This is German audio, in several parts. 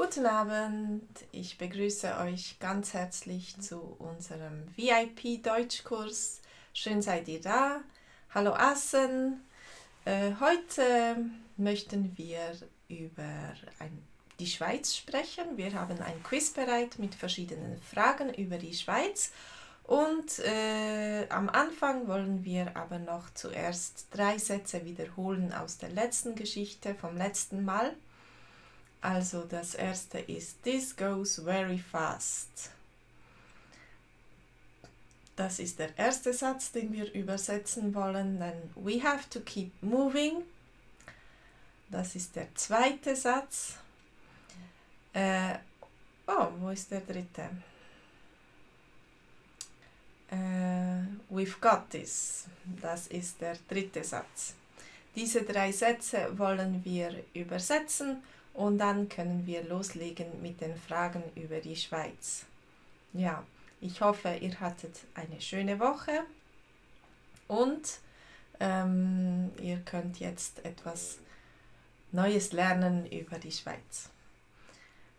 Guten Abend, ich begrüße euch ganz herzlich zu unserem VIP-Deutschkurs. Schön seid ihr da. Hallo Assen. Heute möchten wir über die Schweiz sprechen. Wir haben ein Quiz bereit mit verschiedenen Fragen über die Schweiz. Und am Anfang wollen wir aber noch zuerst 3 Sätze wiederholen aus der letzten Geschichte vom letzten Mal. Also das erste ist This goes very fast. Das ist der erste Satz, den wir übersetzen wollen. Dann We have to keep moving. Das ist der zweite Satz. Wo ist der dritte? We've got this. Das ist der dritte Satz. Diese 3 Sätze wollen wir übersetzen. Und dann können wir loslegen mit den Fragen über die Schweiz. Ja, ich hoffe, ihr hattet eine schöne Woche und ihr könnt jetzt etwas Neues lernen über die Schweiz.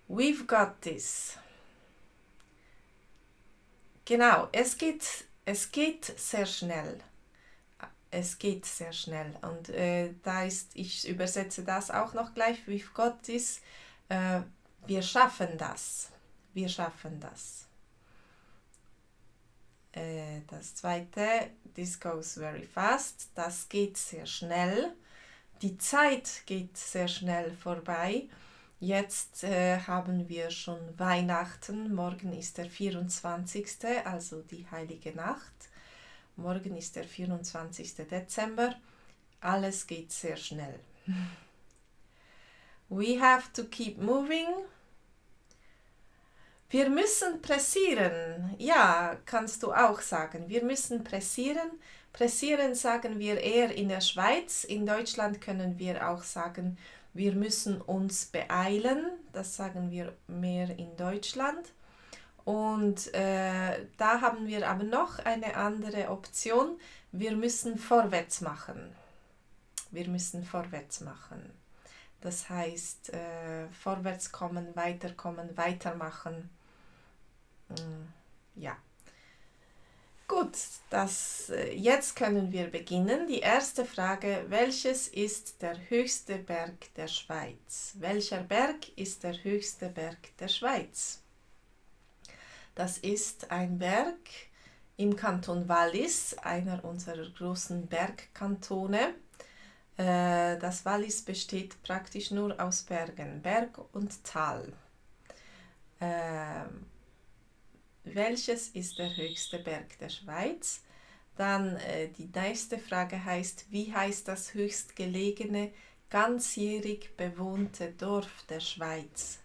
We've got this. Genau, es geht sehr schnell. Es geht sehr schnell und ich übersetze das auch noch gleich, we've got this, wir schaffen das, das zweite, this goes very fast, das geht sehr schnell, die Zeit geht sehr schnell vorbei, jetzt haben wir schon Weihnachten, morgen ist der 24., also die Heilige Nacht. Morgen ist der 24. Dezember. Alles geht sehr schnell. We have to keep moving. Wir müssen pressieren. Ja, kannst du auch sagen. Wir müssen pressieren. Pressieren sagen wir eher in der Schweiz. In Deutschland können wir auch sagen, wir müssen uns beeilen. Das sagen wir mehr in Deutschland. Und da haben wir aber noch eine andere Option. Wir müssen vorwärts machen. Das heißt, vorwärts kommen, weitermachen. Ja. Gut, jetzt können wir beginnen. Die erste Frage, welches ist der höchste Berg der Schweiz? Welcher Berg ist der höchste Berg der Schweiz? Das ist ein Berg im Kanton Wallis, einer unserer großen Bergkantone. Das Wallis besteht praktisch nur aus Bergen, Berg und Tal. Welches ist der höchste Berg der Schweiz? Dann die nächste Frage heißt, wie heißt das höchstgelegene, ganzjährig bewohnte Dorf der Schweiz?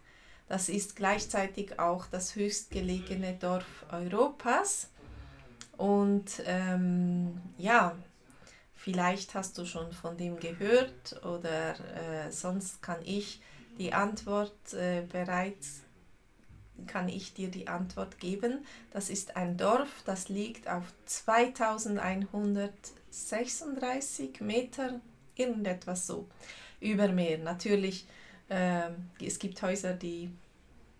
Das ist gleichzeitig auch das höchstgelegene Dorf Europas. Und vielleicht hast du schon von dem gehört oder sonst kann ich dir die Antwort geben. Das ist ein Dorf, das liegt auf 2136 Meter, irgendetwas so, über Meer. Natürlich, es gibt Häuser, die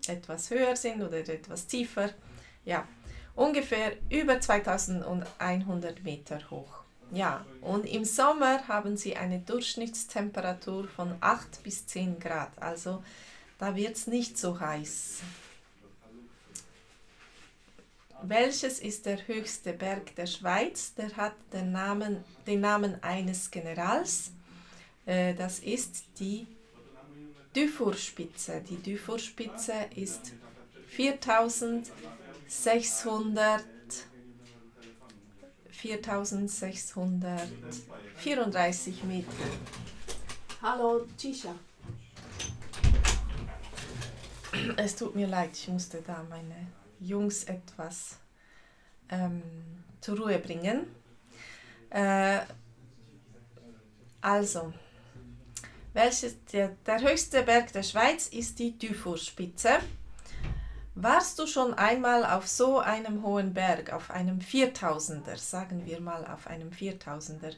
etwas höher sind oder etwas tiefer. Ja, ungefähr über 2100 Meter hoch. Ja, und im Sommer haben sie eine Durchschnittstemperatur von 8 bis 10 Grad. Also da wird es nicht so heiß. Welches ist der höchste Berg der Schweiz? Der hat den Namen eines Generals. Das ist die Dufourspitze. Die Dufourspitze ist 4634 Meter. Hallo, Cisha. Es tut mir leid, ich musste da meine Jungs etwas zur Ruhe bringen. Der höchste Berg der Schweiz ist die Dufourspitze. Warst du schon einmal auf so einem hohen Berg, auf einem 4000er, sagen wir mal auf einem 4000er?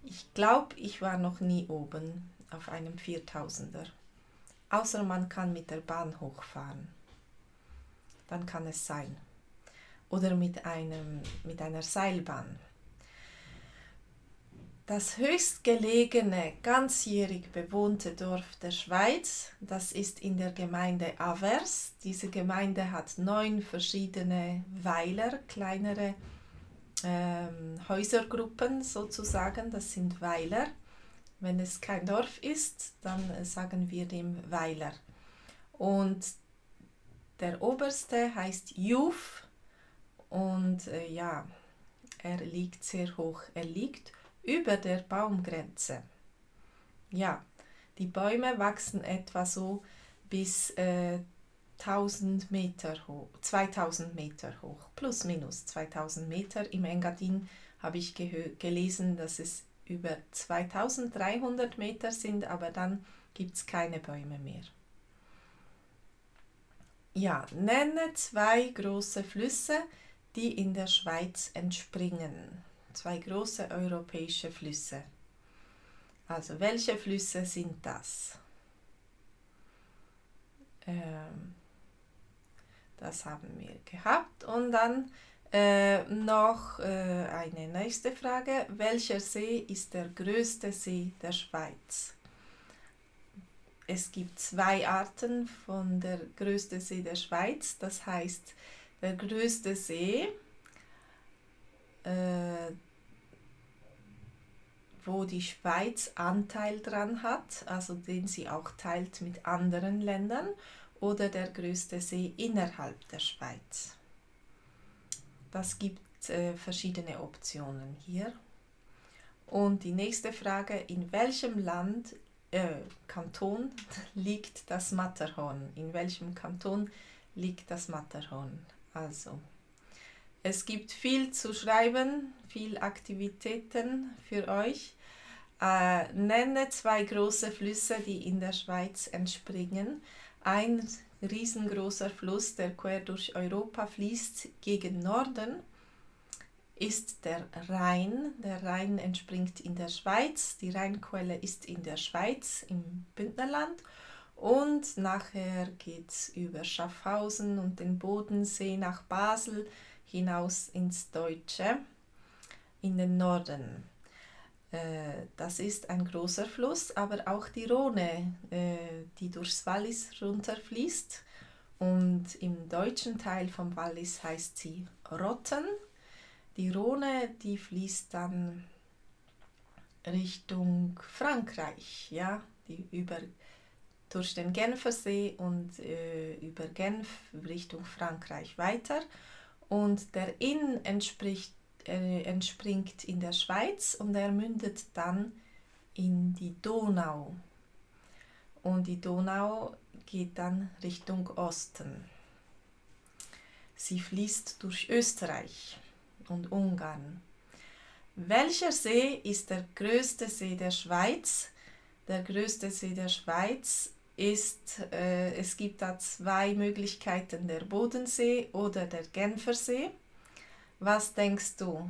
Ich glaube, ich war noch nie oben auf einem 4000er. außer man kann mit der Bahn hochfahren. Dann kann es sein. Oder mit einer Seilbahn. Das höchstgelegene, ganzjährig bewohnte Dorf der Schweiz, das ist in der Gemeinde Avers. Diese Gemeinde hat 9 verschiedene Weiler, kleinere Häusergruppen sozusagen, das sind Weiler. Wenn es kein Dorf ist, dann sagen wir dem Weiler. Und der oberste heißt Juf und er liegt sehr hoch. Er liegt über der Baumgrenze. Ja, die Bäume wachsen etwa so bis 1000 Meter hoch, 2000 Meter hoch, plus minus 2000 Meter. Im Engadin habe ich gelesen, dass es über 2300 Meter sind, aber dann gibt es keine Bäume mehr. Ja, nenne 2 große Flüsse, die in der Schweiz entspringen. 2 große europäische Flüsse. Also, welche Flüsse sind das? Das haben wir gehabt. Und dann noch eine nächste Frage. Welcher See ist der größte See der Schweiz? Es gibt 2 Arten von der größte See der Schweiz. Das heißt, der größte See, wo die Schweiz Anteil dran hat, also den sie auch teilt mit anderen Ländern, oder der größte See innerhalb der Schweiz. Das gibt verschiedene Optionen hier. Und die nächste Frage, in welchem Kanton liegt das Matterhorn? In welchem Kanton liegt das Matterhorn? Also, es gibt viel zu schreiben, viel Aktivitäten für euch. Nenne 2 große Flüsse, die in der Schweiz entspringen. Ein riesengroßer Fluss, der quer durch Europa fließt gegen Norden, ist der Rhein. Der Rhein entspringt in der Schweiz. Die Rheinquelle ist in der Schweiz, im Bündnerland. Und nachher geht es über Schaffhausen und den Bodensee nach Basel hinaus ins Deutsche, in den Norden. Das ist ein großer Fluss, aber auch die Rhone, die durchs Wallis runterfließt. Und im deutschen Teil vom Wallis heißt sie Rotten. Die Rhone, die fließt dann Richtung Frankreich, ja, durch den Genfersee und über Genf Richtung Frankreich weiter. Und der Inn entspringt in der Schweiz und er mündet dann in die Donau. Und die Donau geht dann Richtung Osten. Sie fließt durch Österreich und Ungarn. Welcher See ist der größte See der Schweiz? Der größte See der Schweiz ist, es gibt da 2 Möglichkeiten, der Bodensee oder der Genfersee. Was denkst du?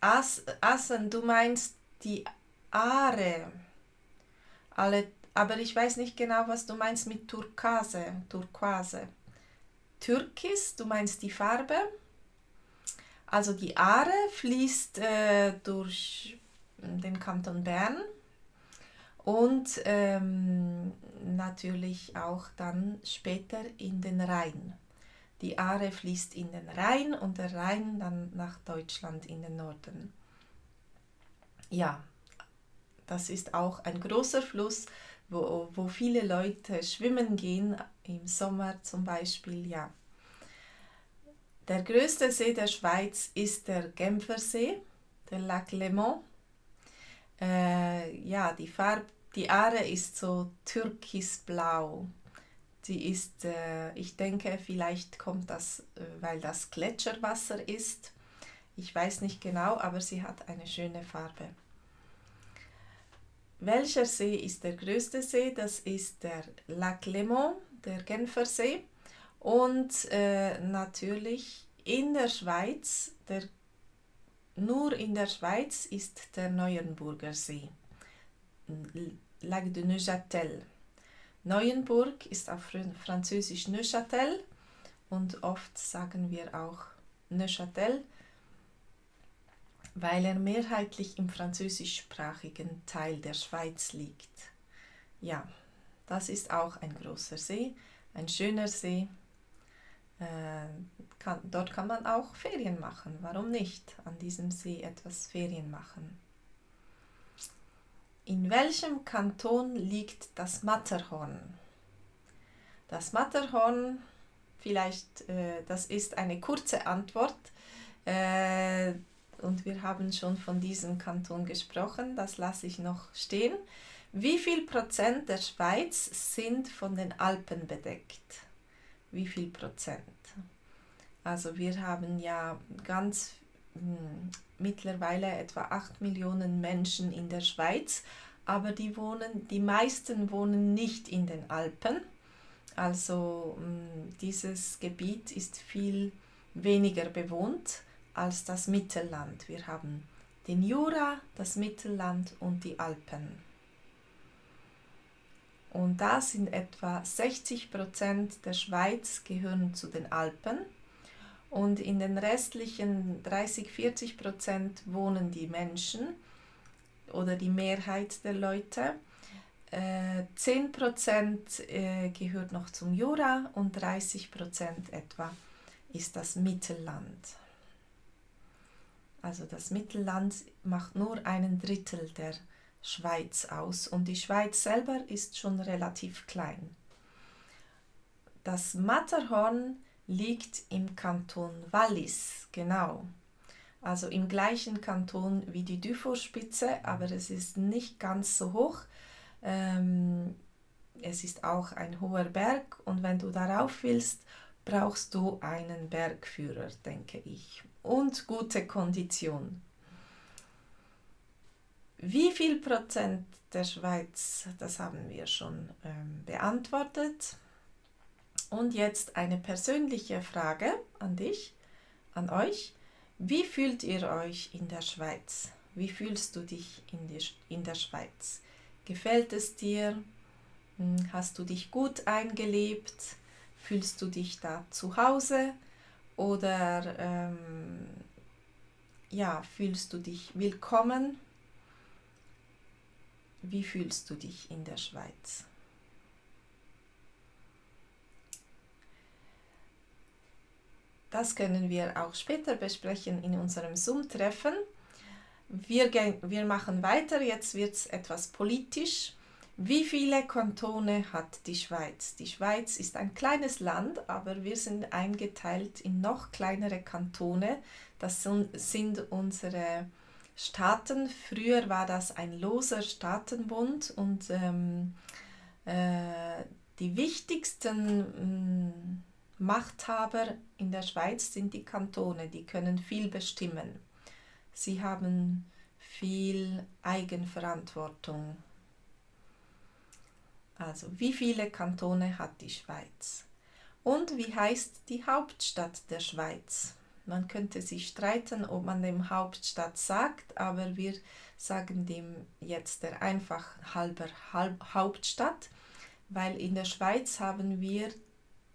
Assen, du meinst die Aare. Aber ich weiß nicht genau, was du meinst mit Turquoise. Türkis, du meinst die Farbe. Also die Aare fließt durch den Kanton Bern und natürlich auch dann später in den Rhein. Die Aare fließt in den Rhein und der Rhein dann nach Deutschland in den Norden. Ja, das ist auch ein großer Fluss, wo viele Leute schwimmen gehen, im Sommer zum Beispiel, ja. Der größte See der Schweiz ist der Genfersee, der Lac Léman. Ja, die Aare ist so türkisblau. Sie ist, ich denke, vielleicht kommt das, weil das Gletscherwasser ist. Ich weiß nicht genau, aber sie hat eine schöne Farbe. Welcher See ist der größte See? Das ist der Lac Léman, der Genfersee. Und natürlich in der Schweiz der nur in der Schweiz ist der Neuenburger See, Lac de Neuchâtel. Neuenburg ist auf Französisch Neuchâtel und oft sagen wir auch Neuchâtel, weil er mehrheitlich im französischsprachigen Teil der Schweiz liegt. Ja, das ist auch ein großer See, ein schöner See. Dort kann man auch Ferien machen. Warum nicht an diesem See etwas Ferien machen? In welchem Kanton liegt das Matterhorn? Das Matterhorn, vielleicht, das ist eine kurze Antwort. Und wir haben schon von diesem Kanton gesprochen, das lasse ich noch stehen. Wie viel Prozent der Schweiz sind von den Alpen bedeckt? Wie viel Prozent? Also wir haben ja mittlerweile etwa 8 Millionen Menschen in der Schweiz, aber die meisten wohnen nicht in den Alpen. Also dieses Gebiet ist viel weniger bewohnt als das Mittelland. Wir haben den Jura, das Mittelland und die Alpen. Und da sind etwa 60% der Schweiz gehören zu den Alpen. Und in den restlichen 30-40% wohnen die Menschen oder die Mehrheit der Leute. 10% gehört noch zum Jura und 30% etwa ist das Mittelland. Also das Mittelland macht nur 1/3 der Schweiz aus und die Schweiz selber ist schon relativ klein. Das Matterhorn liegt im Kanton Wallis, genau. Also im gleichen Kanton wie die Dufourspitze, aber es ist nicht ganz so hoch. Es ist auch ein hoher Berg und wenn du darauf willst, brauchst du einen Bergführer, denke ich. Und gute Kondition. Wie viel Prozent der Schweiz, das haben wir schon beantwortet. Und jetzt eine persönliche Frage an dich, an euch. Wie fühlt ihr euch in der Schweiz? Wie fühlst du dich in der Schweiz? Gefällt es dir? Hast du dich gut eingelebt? Fühlst du dich da zu Hause? Oder fühlst du dich willkommen? Wie fühlst du dich in der Schweiz? Das können wir auch später besprechen in unserem Zoom-Treffen. Wir machen weiter, jetzt wird es etwas politisch. Wie viele Kantone hat die Schweiz? Die Schweiz ist ein kleines Land, aber wir sind eingeteilt in noch kleinere Kantone. Das sind unsere Staaten. Früher war das ein loser Staatenbund und die wichtigsten Machthaber in der Schweiz sind die Kantone, die können viel bestimmen. Sie haben viel Eigenverantwortung. Also, wie viele Kantone hat die Schweiz? Und wie heißt die Hauptstadt der Schweiz? Man könnte sich streiten, ob man dem Hauptstadt sagt, aber wir sagen dem jetzt der einfach halber Hauptstadt, weil in der Schweiz haben wir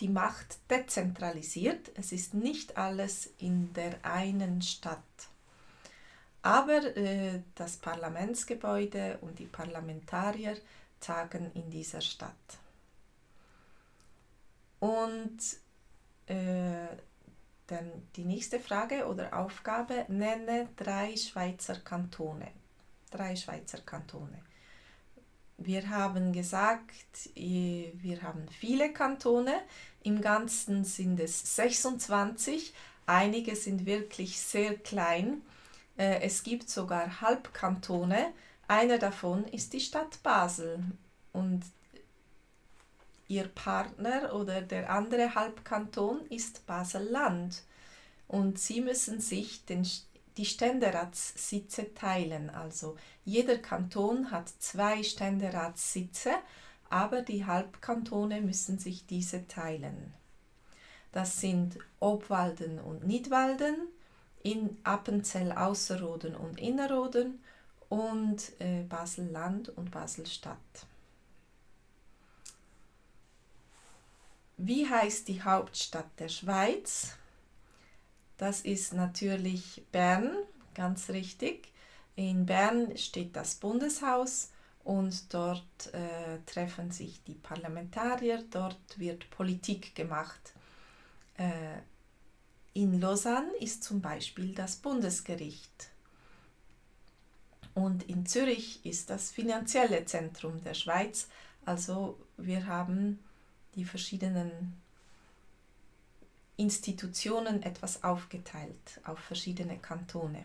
die Macht dezentralisiert. Es ist nicht alles in der einen Stadt. Aber das Parlamentsgebäude und die Parlamentarier tagen in dieser Stadt. Und dann die nächste Frage oder Aufgabe, nenne 3 Schweizer Kantone. 3 Schweizer Kantone. Wir haben gesagt, wir haben viele Kantone, im Ganzen sind es 26, einige sind wirklich sehr klein, es gibt sogar Halbkantone, einer davon ist die Stadt Basel und ihr Partner oder der andere Halbkanton ist Basel-Land und sie müssen sich die Ständeratssitze teilen. Also jeder Kanton hat 2 Ständeratssitze, aber die Halbkantone müssen sich diese teilen. Das sind Obwalden und Nidwalden. in Appenzell Ausserrhoden und Innerrhoden und Basel-Land und Basel-Stadt. Wie heißt die Hauptstadt der Schweiz? Das ist natürlich Bern, ganz richtig. In Bern steht das Bundeshaus und dort treffen sich die Parlamentarier, dort wird Politik gemacht. In Lausanne ist zum Beispiel das Bundesgericht. Und in Zürich ist das finanzielle Zentrum der Schweiz. Also wir haben die verschiedenen Institutionen etwas aufgeteilt auf verschiedene Kantone.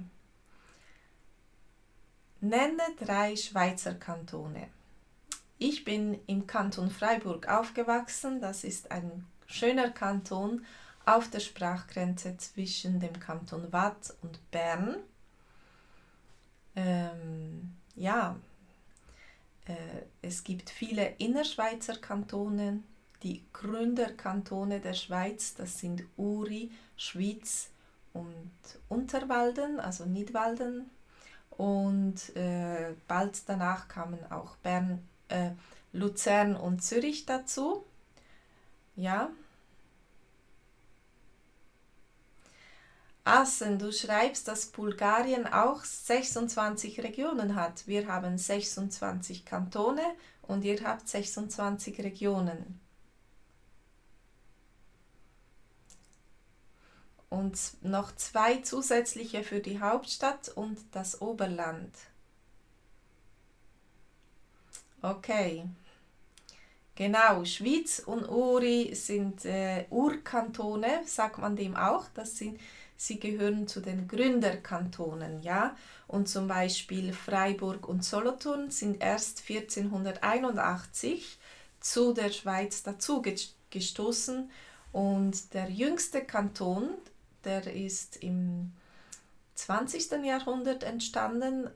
Nenne 3 Schweizer Kantone. Ich bin im Kanton Freiburg aufgewachsen. Das ist ein schöner Kanton auf der Sprachgrenze zwischen dem Kanton Waadt und Bern. Es gibt viele Innerschweizer Kantone. Die Gründerkantone der Schweiz, das sind Uri, Schwyz und Unterwalden, also Nidwalden. Und bald danach kamen auch Bern, Luzern und Zürich dazu. Ja. Assen, du schreibst, dass Bulgarien auch 26 Regionen hat. Wir haben 26 Kantone und ihr habt 26 Regionen. Und noch 2 zusätzliche für die Hauptstadt und das Oberland. Okay. Genau, Schwyz und Uri sind Urkantone, sagt man dem auch. Sie gehören zu den Gründerkantonen, ja. Und zum Beispiel Freiburg und Solothurn sind erst 1481 zu der Schweiz dazu gestoßen. Und der jüngste Kanton, der ist im 20. Jahrhundert entstanden.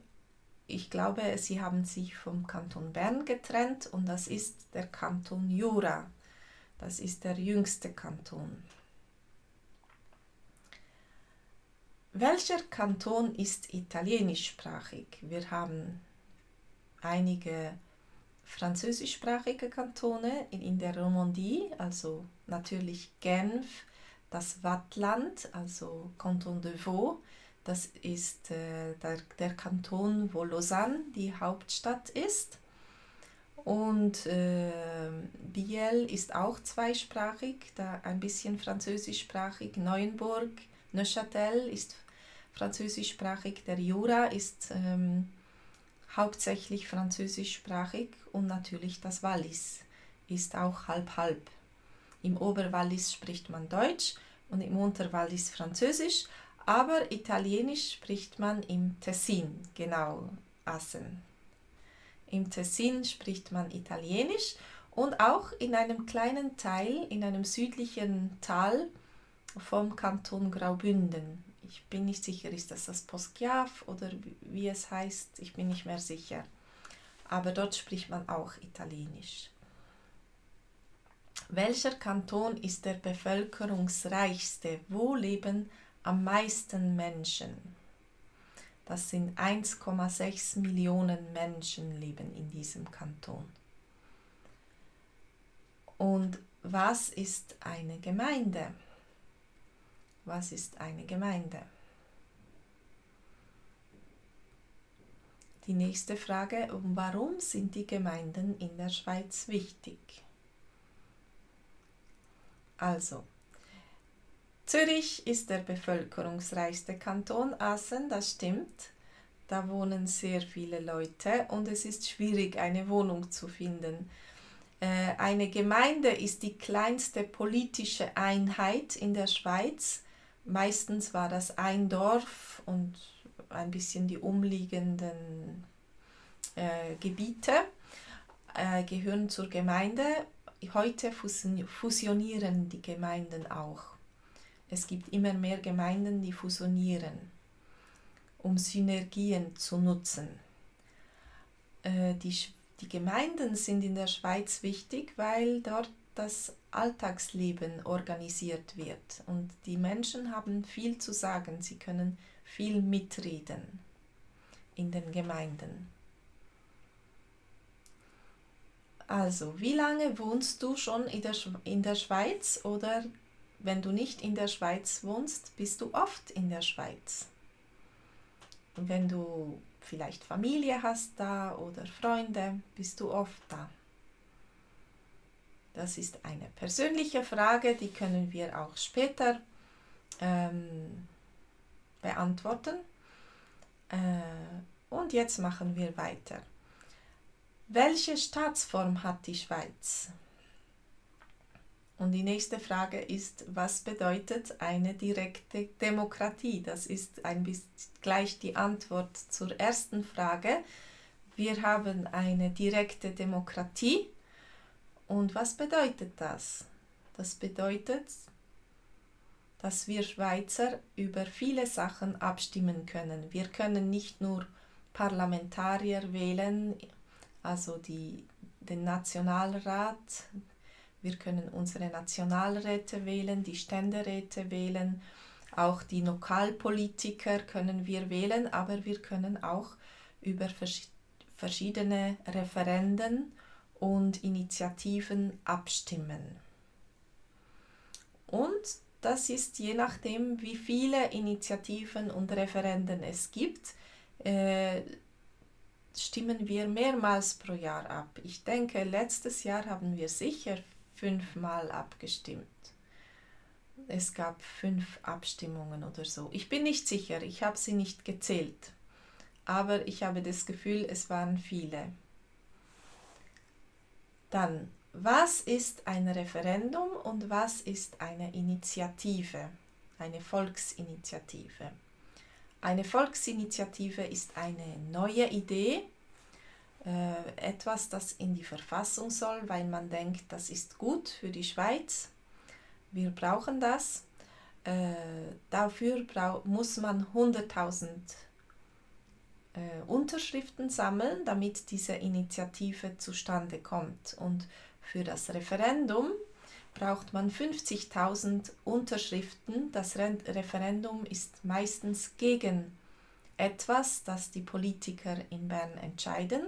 Ich glaube, sie haben sich vom Kanton Bern getrennt und das ist der Kanton Jura. Das ist der jüngste Kanton. Welcher Kanton ist italienischsprachig? Wir haben einige französischsprachige Kantone in der Romandie, also natürlich Genf, das Waadtland, also Canton de Vaud, das ist der Kanton, wo Lausanne die Hauptstadt ist. Und Biel ist auch zweisprachig, da ein bisschen französischsprachig. Neuenburg, Neuchâtel ist französischsprachig. Der Jura ist hauptsächlich französischsprachig und natürlich das Wallis ist auch halb-halb. Im Oberwallis spricht man Deutsch und im Unterwallis Französisch, aber Italienisch spricht man im Tessin, genau, Assen. Im Tessin spricht man Italienisch und auch in einem kleinen Teil, in einem südlichen Tal vom Kanton Graubünden. Ich bin nicht sicher, ist das Poschiav oder wie es heißt, ich bin nicht mehr sicher. Aber dort spricht man auch Italienisch. Welcher Kanton ist der bevölkerungsreichste? Wo leben am meisten Menschen? Das sind 1,6 Millionen Menschen leben in diesem Kanton. Und was ist eine Gemeinde? Was ist eine Gemeinde? Die nächste Frage, warum sind die Gemeinden in der Schweiz wichtig? Also, Zürich ist der bevölkerungsreichste Kanton, Assen, das stimmt. Da wohnen sehr viele Leute und es ist schwierig, eine Wohnung zu finden. Eine Gemeinde ist die kleinste politische Einheit in der Schweiz. Meistens war das ein Dorf und ein bisschen die umliegenden Gebiete gehören zur Gemeinde. Heute fusionieren die Gemeinden auch. Es gibt immer mehr Gemeinden, die fusionieren, um Synergien zu nutzen. Die Gemeinden sind in der Schweiz wichtig, weil dort das Alltagsleben organisiert wird. Und die Menschen haben viel zu sagen, sie können viel mitreden in den Gemeinden. Also, wie lange wohnst du schon in der Schweiz oder wenn du nicht in der Schweiz wohnst, bist du oft in der Schweiz? Wenn du vielleicht Familie hast da oder Freunde, bist du oft da? Das ist eine persönliche Frage, die können wir auch später beantworten. Und jetzt machen wir weiter. Welche Staatsform hat die Schweiz? Und die nächste Frage ist, was bedeutet eine direkte Demokratie? Das ist ein bisschen gleich die Antwort zur ersten Frage. Wir haben eine direkte Demokratie. Und was bedeutet das? Das bedeutet, dass wir Schweizer über viele Sachen abstimmen können. Wir können nicht nur Parlamentarier wählen, also den Nationalrat, wir können unsere Nationalräte wählen, die Ständeräte wählen, auch die Lokalpolitiker können wir wählen, aber wir können auch über verschiedene Referenden und Initiativen abstimmen. Und das ist je nachdem, wie viele Initiativen und Referenden es gibt, stimmen wir mehrmals pro Jahr ab. Ich denke, letztes Jahr haben wir sicher 5-mal abgestimmt. Es gab 5 Abstimmungen oder so. Ich bin nicht sicher, ich habe sie nicht gezählt. Aber ich habe das Gefühl, es waren viele. Dann, was ist ein Referendum und was ist eine Initiative, eine Volksinitiative? Eine Volksinitiative ist eine neue Idee, etwas, das in die Verfassung soll, weil man denkt, das ist gut für die Schweiz. Wir brauchen das. Dafür muss man 100.000 Unterschriften sammeln, damit diese Initiative zustande kommt. Und für das Referendum braucht man 50.000 Unterschriften. Das Referendum ist meistens gegen etwas, das die Politiker in Bern entscheiden.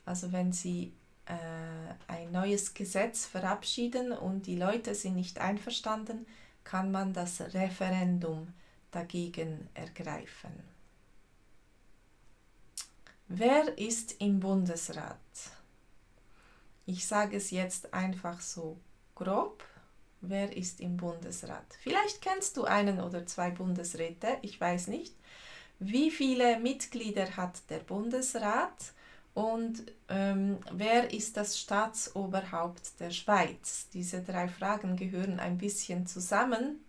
Also wenn sie ein neues Gesetz verabschieden und die Leute sind nicht einverstanden, kann man das Referendum dagegen ergreifen. Wer ist im Bundesrat? Ich sage es jetzt einfach so grob. Wer ist im Bundesrat? Vielleicht kennst du einen oder 2 Bundesräte, ich weiß nicht. Wie viele Mitglieder hat der Bundesrat und wer ist das Staatsoberhaupt der Schweiz? Diese 3 Fragen gehören ein bisschen zusammen.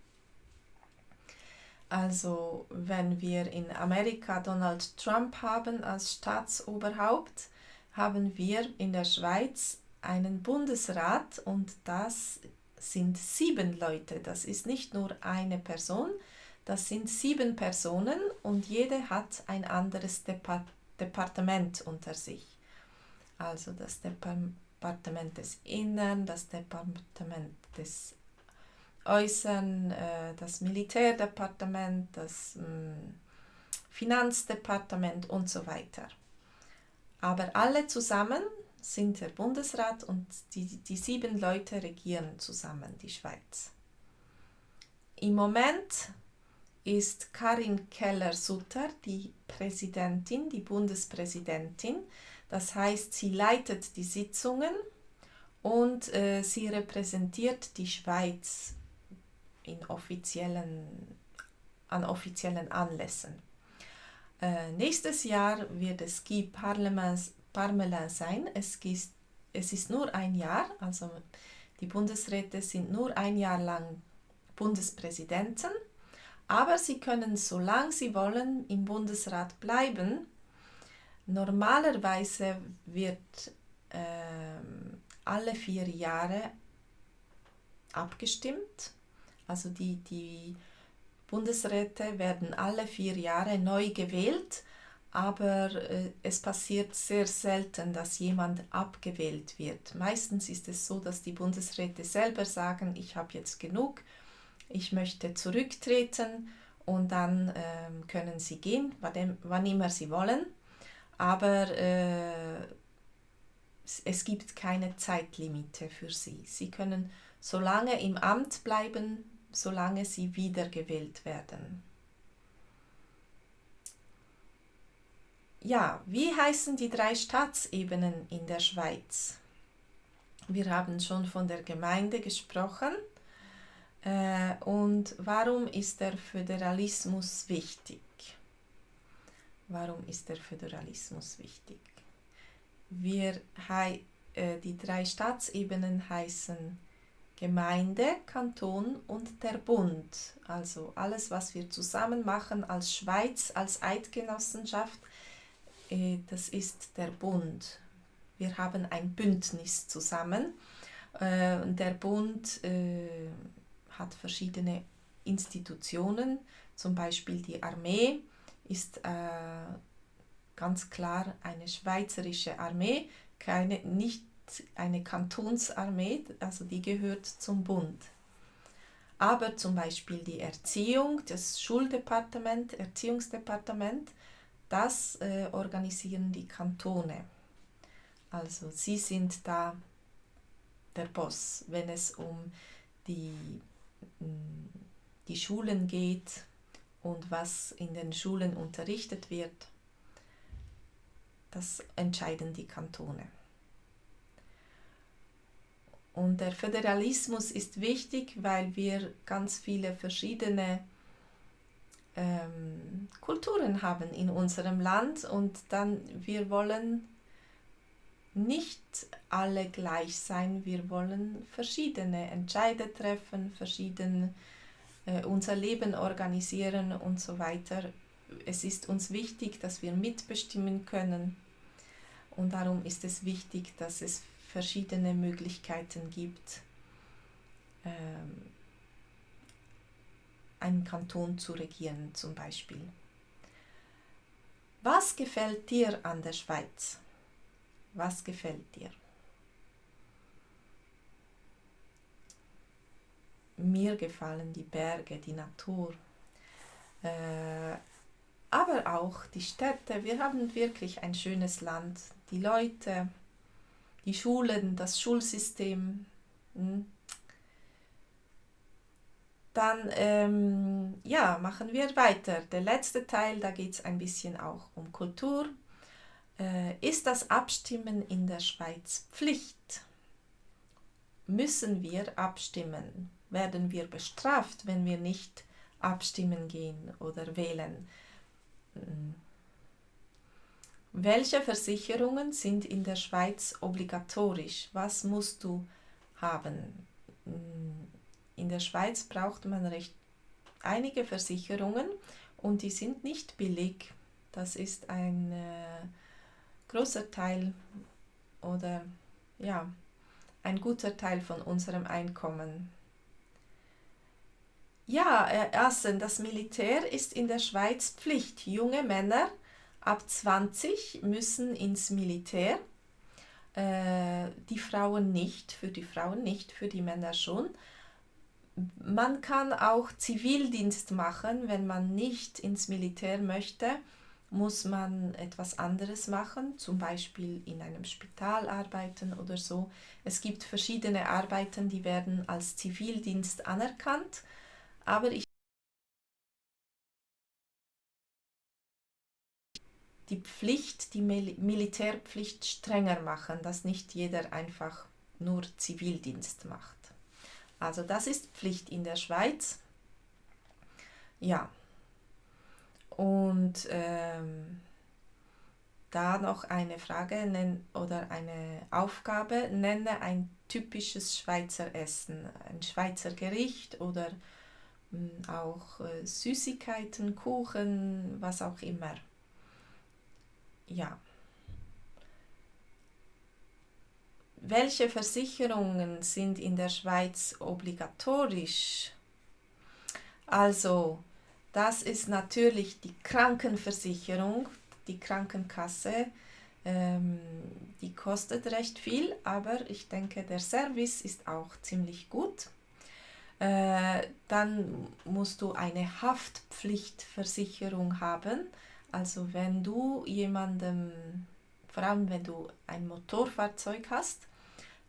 Also wenn wir in Amerika Donald Trump haben als Staatsoberhaupt, haben wir in der Schweiz einen Bundesrat und das sind 7 Leute. Das ist nicht nur eine Person, das sind 7 Personen und jede hat ein anderes Departement unter sich. Also das Departement des Innern, das Departement des Äußern, das Militärdepartement, das Finanzdepartement und so weiter. Aber alle zusammen sind der Bundesrat und die 7 Leute regieren zusammen die Schweiz. Im Moment ist Karin Keller-Sutter die Präsidentin, die Bundespräsidentin. Das heißt, sie leitet die Sitzungen und sie repräsentiert die Schweiz an offiziellen Anlässen. Nächstes Jahr wird es Guy Parmelin sein. Es ist nur ein Jahr, also die Bundesräte sind nur ein Jahr lang Bundespräsidenten, aber sie können, solange sie wollen, im Bundesrat bleiben. Normalerweise wird alle 4 Jahre abgestimmt. Also die Bundesräte werden alle 4 Jahre neu gewählt, aber es passiert sehr selten, dass jemand abgewählt wird. Meistens ist es so, dass die Bundesräte selber sagen, ich habe jetzt genug, ich möchte zurücktreten und dann können sie gehen, wann immer sie wollen. Aber es gibt keine Zeitlimite für sie. Sie können so lange im Amt bleiben, solange sie wiedergewählt werden. Ja, wie heißen die 3 Staatsebenen in der Schweiz? Wir haben schon von der Gemeinde gesprochen. Und warum ist der Föderalismus wichtig? Warum ist der Föderalismus wichtig? Die 3 Staatsebenen heißen Gemeinde, Kanton und der Bund. Also alles, was wir zusammen machen als Schweiz, als Eidgenossenschaft, das ist der Bund. Wir haben ein Bündnis zusammen. Der Bund hat verschiedene Institutionen, zum Beispiel die Armee ist ganz klar eine schweizerische Armee, nicht eine Kantonsarmee, also die gehört zum Bund. Aber zum Beispiel die Erziehung, das Schuldepartement, Erziehungsdepartement, das organisieren die Kantone. Also sie sind da der Boss, wenn es um die Schulen geht und was in den Schulen unterrichtet wird. Das entscheiden die Kantone. Und der Föderalismus ist wichtig, weil wir ganz viele verschiedene Kulturen haben in unserem Land und dann wir wollen nicht alle gleich sein, wir wollen verschiedene Entscheide treffen, unser Leben organisieren und so weiter. Es ist uns wichtig, dass wir mitbestimmen können und darum ist es wichtig, dass es verschiedene Möglichkeiten gibt, einen Kanton zu regieren zum Beispiel. Was gefällt dir an der Schweiz? Was gefällt dir? Mir gefallen die Berge, die Natur, aber auch die Städte. Wir haben wirklich ein schönes Land. Die Leute, die Schulen, das Schulsystem. Dann machen wir weiter. Der letzte Teil, da geht es ein bisschen auch um Kultur. Ist das Abstimmen in der Schweiz Pflicht? Müssen wir abstimmen? Werden wir bestraft, wenn wir nicht abstimmen gehen oder wählen? Welche Versicherungen sind in der Schweiz obligatorisch? Was musst du haben? In der Schweiz braucht man recht einige Versicherungen und die sind nicht billig. Das ist ein großer Teil oder ja, ein guter Teil von unserem Einkommen. Ja, Assen, das Militär ist in der Schweiz Pflicht. Junge Männer ab 20 müssen ins Militär. Die Frauen nicht, für die Männer schon. Man kann auch Zivildienst machen, wenn man nicht ins Militär möchte, muss man etwas anderes machen, zum Beispiel in einem Spital arbeiten oder so. Es gibt verschiedene Arbeiten, die werden als Zivildienst anerkannt, aber die Militärpflicht strenger machen, dass nicht jeder einfach nur Zivildienst macht. Also das ist Pflicht in der Schweiz. Ja, und da noch eine Frage oder eine Aufgabe, nenne ein typisches Schweizer Essen, ein Schweizer Gericht oder auch Süßigkeiten, Kuchen, was auch immer. Ja. Welche Versicherungen sind in der Schweiz obligatorisch? Also, das ist natürlich die Krankenversicherung. die Krankenkasse, die kostet recht viel, aber ich denke, der Service ist auch ziemlich gut. Dann musst du eine Haftpflichtversicherung haben. Also wenn du jemandem, vor allem wenn du ein Motorfahrzeug hast,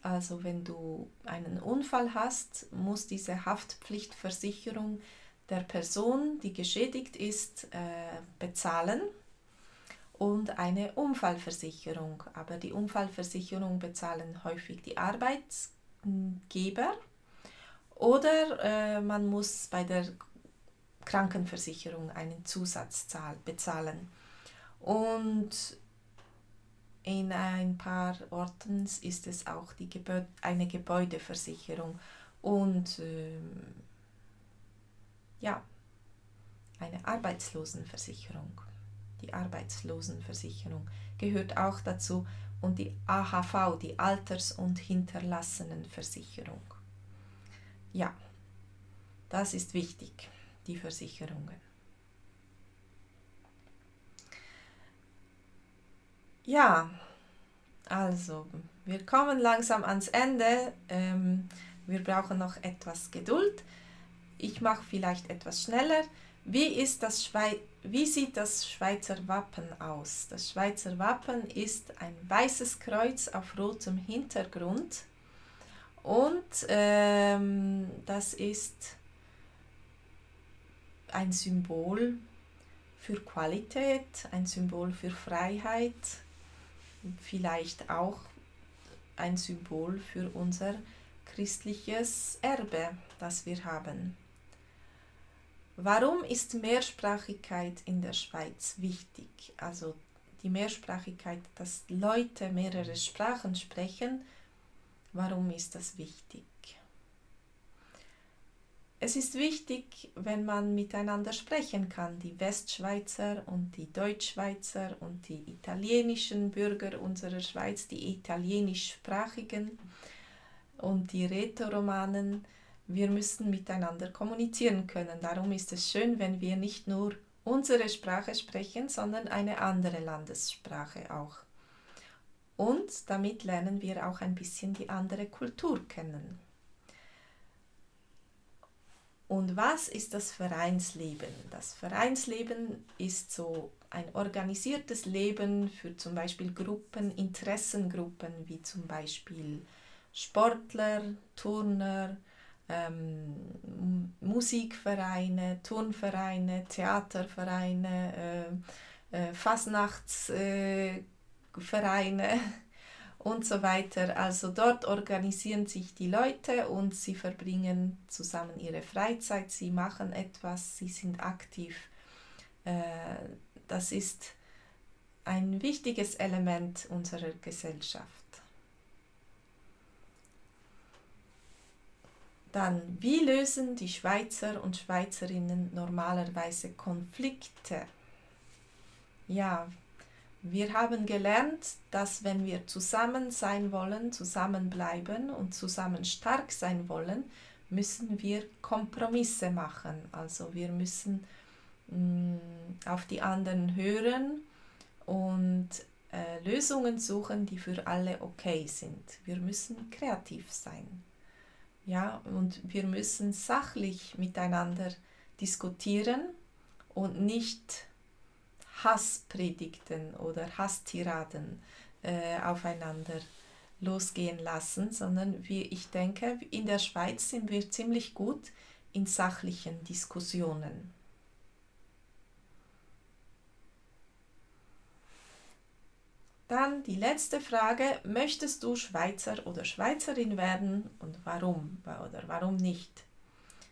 also wenn du einen Unfall hast, muss diese Haftpflichtversicherung der Person, die geschädigt ist, bezahlen und eine Unfallversicherung. Aber die Unfallversicherung bezahlen häufig die Arbeitgeber oder man muss bei der Krankenversicherung einen Zusatz bezahlen. Und in ein paar Orten ist es auch eine Gebäudeversicherung und ja, eine Arbeitslosenversicherung. Die Arbeitslosenversicherung gehört auch dazu und die AHV, die Alters- und Hinterlassenenversicherung. Ja, das ist wichtig, die Versicherungen. Ja, also wir kommen langsam ans Ende. Wir brauchen noch etwas Geduld. Ich mache vielleicht etwas schneller. Wie sieht das Schweizer Wappen aus? Das Schweizer Wappen ist ein weißes Kreuz auf rotem Hintergrund und das ist ein Symbol für Qualität, ein Symbol für Freiheit, vielleicht auch ein Symbol für unser christliches Erbe, das wir haben. Warum ist Mehrsprachigkeit in der Schweiz wichtig? Also die Mehrsprachigkeit, dass Leute mehrere Sprachen sprechen, warum ist das wichtig? Es ist wichtig, wenn man miteinander sprechen kann, die Westschweizer und die Deutschschweizer und die italienischen Bürger unserer Schweiz, die italienischsprachigen und die Rätoromanen. Wir müssen miteinander kommunizieren können. Darum ist es schön, wenn wir nicht nur unsere Sprache sprechen, sondern eine andere Landessprache auch. Und damit lernen wir auch ein bisschen die andere Kultur kennen. Und was ist das Vereinsleben? Das Vereinsleben ist so ein organisiertes Leben für zum Beispiel Gruppen, Interessengruppen wie zum Beispiel Sportler, Turner, Musikvereine, Turnvereine, Theatervereine, Fasnachtsvereine und so weiter. Also dort organisieren sich die Leute und sie verbringen zusammen ihre Freizeit, sie machen etwas, sie sind aktiv. Das ist ein wichtiges Element unserer Gesellschaft. Dann, wie lösen die Schweizer und Schweizerinnen normalerweise Konflikte? Ja, wir haben gelernt, dass wenn wir zusammen sein wollen, zusammenbleiben und zusammen stark sein wollen, müssen wir Kompromisse machen. Also wir müssen auf die anderen hören und Lösungen suchen, die für alle okay sind. Wir müssen kreativ sein. Ja, und wir müssen sachlich miteinander diskutieren und nicht Hasspredigten oder Hasstiraden aufeinander losgehen lassen, sondern ich denke, in der Schweiz sind wir ziemlich gut in sachlichen Diskussionen. Dann die letzte Frage, möchtest du Schweizer oder Schweizerin werden und warum oder warum nicht?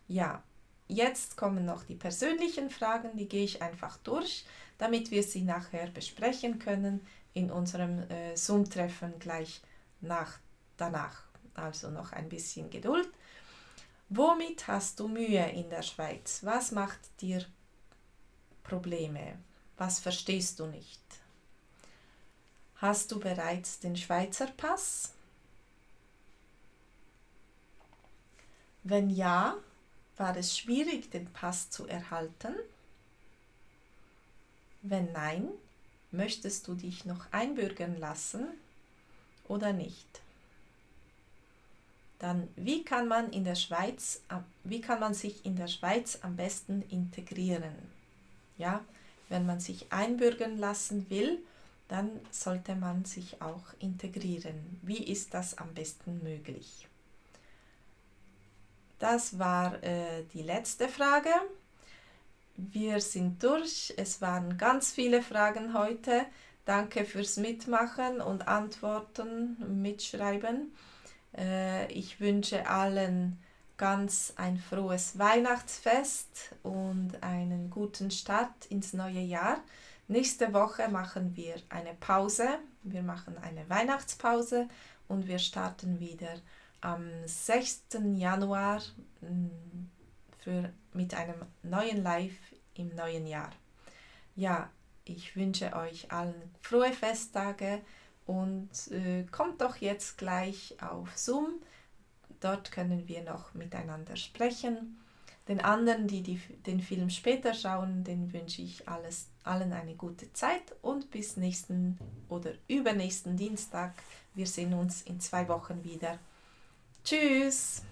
Ja, jetzt kommen noch die persönlichen Fragen, die gehe ich einfach durch, damit wir sie nachher besprechen können in unserem Zoom-Treffen gleich danach. Also noch ein bisschen Geduld. Womit hast du Mühe in der Schweiz? Was macht dir Probleme? Was verstehst du nicht? Hast du bereits den Schweizer Pass? Wenn ja, war es schwierig, den Pass zu erhalten? Wenn nein, Möchtest du dich noch einbürgern lassen oder nicht? Dann, wie kann man sich in der Schweiz am besten integrieren? Ja, wenn man sich einbürgern lassen will, dann sollte man sich auch integrieren. Wie ist das am besten möglich? Das war die letzte Frage. Wir sind durch. Es waren ganz viele Fragen heute. Danke fürs Mitmachen und Antworten, Mitschreiben. Ich wünsche allen ganz ein frohes Weihnachtsfest und einen guten Start ins neue Jahr. Nächste Woche machen wir eine Pause. Wir machen eine Weihnachtspause und wir starten wieder am 6. Januar mit einem neuen Live im neuen Jahr. Ja, ich wünsche euch allen frohe Festtage und kommt doch jetzt gleich auf Zoom. Dort können wir noch miteinander sprechen. Den anderen, die den Film später schauen, den wünsche ich allen eine gute Zeit und bis nächsten oder übernächsten Dienstag. Wir sehen uns in 2 Wochen wieder. Tschüss!